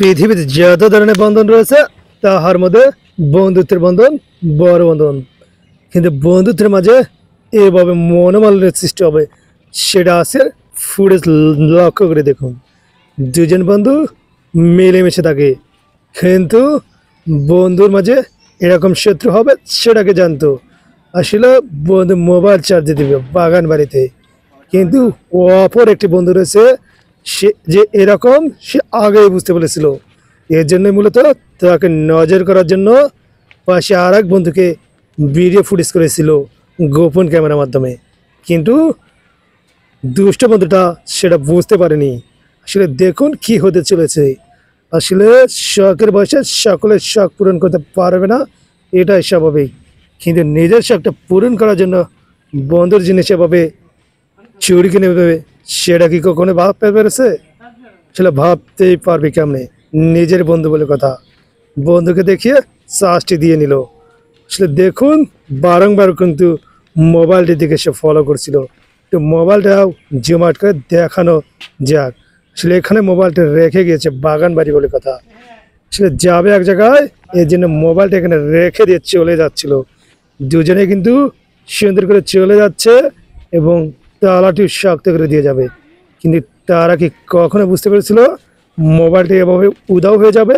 পৃথিবীতে যত ধরনের বন্ধন রয়েছে তাহার মধ্যে বন্ধুত্বের বন্ধন বড় বন্ধন। কিন্তু বন্ধুত্বের মাঝে এভাবে মনোমালিন্যের সৃষ্টি হবে সেটা আছে ফুটেজ লক্ষ্য করে দেখুন। দুজন বন্ধু মিলেমিশে থাকে, কিন্তু বন্ধুর মাঝে এরকম শত্রু হবে সেটাকে জানতো। আসলে বন্ধু মোবাইল চার্জে দিবে বাগান বাড়িতে, কিন্তু অপর একটি বন্ধু রয়েছে সে যে এরকম সে আগেই বুঝতে পেরেছিল। এর জন্য মূলত তাকে নজর করার জন্য পাশে আর এক বন্ধুকে ভিডিও ফুটেজ করেছিল গোপন ক্যামেরার মাধ্যমে, কিন্তু দুষ্ট বন্ধুটা সেটা বুঝতে পারেনি। আসলে দেখুন কি হতে চলেছে। আসলে শখের বয়সে সকলের শখ পূরণ করতে পারবে না, এটাই স্বাভাবিক, কিন্তু নিজের শখটা পূরণ করার জন্য বন্ধুর জিনিস এভাবে চুরি কিনে নেবে সেটা কি কখনো ভাবতে পেরেছে? আসলে ভাবতেই পারবে কেমনে? নিজের বন্ধু বলে কথা, বন্ধুকে দেখিয়ে চার্জটি দিয়ে নিল। আসলে দেখুন বারংবার কিন্তু মোবাইলটির দিকে সে ফলো করছিল। তো মোবাইলটাও জুম আউট করে দেখানো যাক। আসলে এখানে মোবাইলটা রেখে গিয়েছে বাগান বাড়ি বলে কথা। আসলে যাবে এক জায়গায়, এর জন্য মোবাইলটা এখানে রেখে দিয়ে চলে যাচ্ছিল। দুজনে কিন্তু সুন্দর করে চলে যাচ্ছে এবং তালাটি শক্ত করে দিয়ে যাবে, কিন্তু তারা কি কখনো বুঝতে পেরেছিল মোবাইলটি এভাবে উধাও হয়ে যাবে?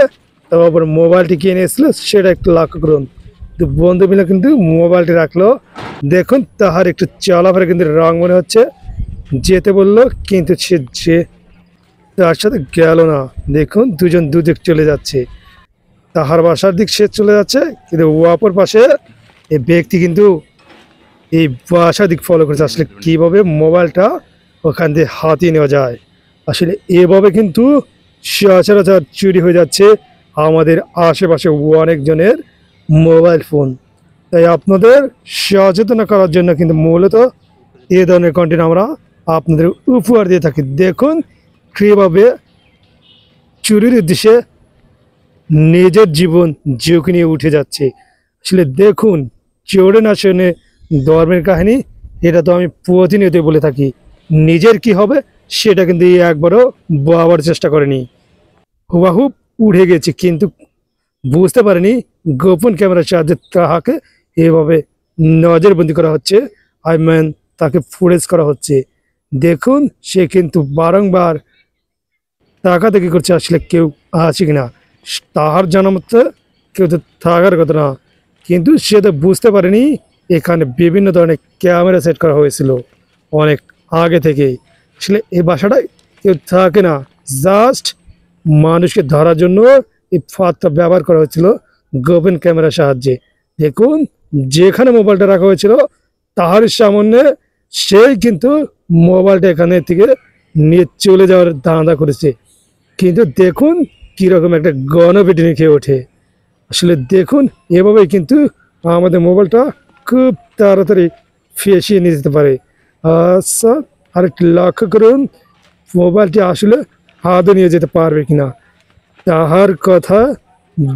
তারপর মোবাইলটি কিনে এসেছিল সেটা একটু লক্ষ্য করুন। তো বন্ধু মিলে কিন্তু মোবাইলটি রাখলো। দেখুন তাহার একটু চলাফেরা কিন্তু রং মনে হচ্ছে, যেতে বললো কিন্তু সে যে তার সাথে গেল না। দেখুন দুজন দুদিক চলে যাচ্ছে, তাহার বাসার দিক সে চলে যাচ্ছে, কিন্তু অপর পাশে এই ব্যক্তি কিন্তু এই বাসার দিক ফলো করেছে। আসলে কীভাবে মোবাইলটা ওখান দিয়ে হাতিয়ে নেওয়া যায়? আসলে এভাবে কিন্তু সচরাচর চুরি হয়ে যাচ্ছে আমাদের আশেপাশে অনেকজনের মোবাইল ফোন। তাই আপনাদের সচেতন করার জন্য কিন্তু মূলত এ ধরনের কন্টেন্ট আমরা আপনাদের উপহার দিয়ে থাকি। দেখুন কীভাবে চুরির উদ্দেশ্যে নিজের জীবন ঝুঁকি নিয়ে উঠে যাচ্ছে। আসলে দেখুন চোরে না শোনে ধর্মের কাহিনী, এটা তো আমি প্রতিনিয়ত বলে থাকি। নিজের কি হবে সেটা কিন্তু একবারও ভাবার চেষ্টা করেনি, হুবাহুব উঠে গেছে, কিন্তু বুঝতে পারেনি গোপন ক্যামেরার সাহায্যে তাহাকে এভাবে নজরবন্দি করা হচ্ছে, আই মিন তাকে ফুটেজ করা হচ্ছে। দেখুন সে কিন্তু বারংবার টাকা দেখি করছে আসলে কেউ আছে কিনা। তাহার জানা মতো কেউ তো থাকার কথা না, কিন্তু সে তো বুঝতে পারেনি এখানে বিভিন্ন ধরনের ক্যামেরা সেট করা হয়েছিল অনেক আগে থেকেই। আসলে এই বাসাটায় কেউ থাকে না, জাস্ট মানুষকে ধরার জন্য এই ফাঁদটা ব্যবহার করা হয়েছিল গোপন ক্যামেরার সাহায্যে। দেখুন যেখানে মোবাইলটা রাখা হয়েছিল তাহার সামনে সেই কিন্তু মোবাইলটা এখানে থেকে নিয়ে চলে যাওয়ার ধান্দা করেছে, কিন্তু দেখুন কীরকম একটা গণপিটুনি খেয়ে ওঠে। আসলে দেখুন এভাবেই কিন্তু আমাদের মোবাইলটা খুব তাড়াতাড়ি ফেঁসিয়ে নিয়ে যেতে পারে। আচ্ছা আরেকটু লক্ষ্য করুন মোবাইলটি আসলে হাতে নিয়ে যেতে পারবে কিনা। তাহার কথা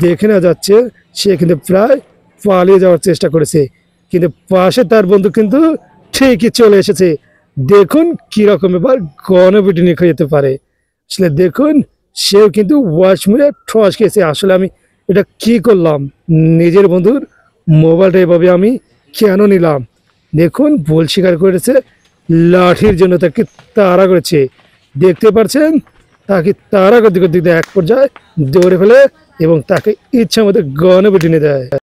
দেখে না যাচ্ছে সে কিন্তু প্রায় পালিয়ে যাওয়ার চেষ্টা করেছে, কিন্তু পাশে তার বন্ধু কিন্তু ঠিকই চলে এসেছে। দেখুন কীরকম এবার গণপিটুনি খেয়ে যেতে পারে। আসলে দেখুন সেও কিন্তু ওয়াচ মেরে ঠস খেয়েছে। আসলে আমি এটা কি করলাম? নিজের বন্ধুর মোবাইলটা এভাবে আমি কেন নিলাম? দেখুন ভুল স্বীকার করেছে, লাঠির জন্য তাকে তাড়া করেছে। দেখতে পাচ্ছেন তাকে তাড়া করতে করতে এক পর্যায়ে দৌড়ে ফেলে এবং তাকে ইচ্ছা মতো গণপিটুনি দেয়।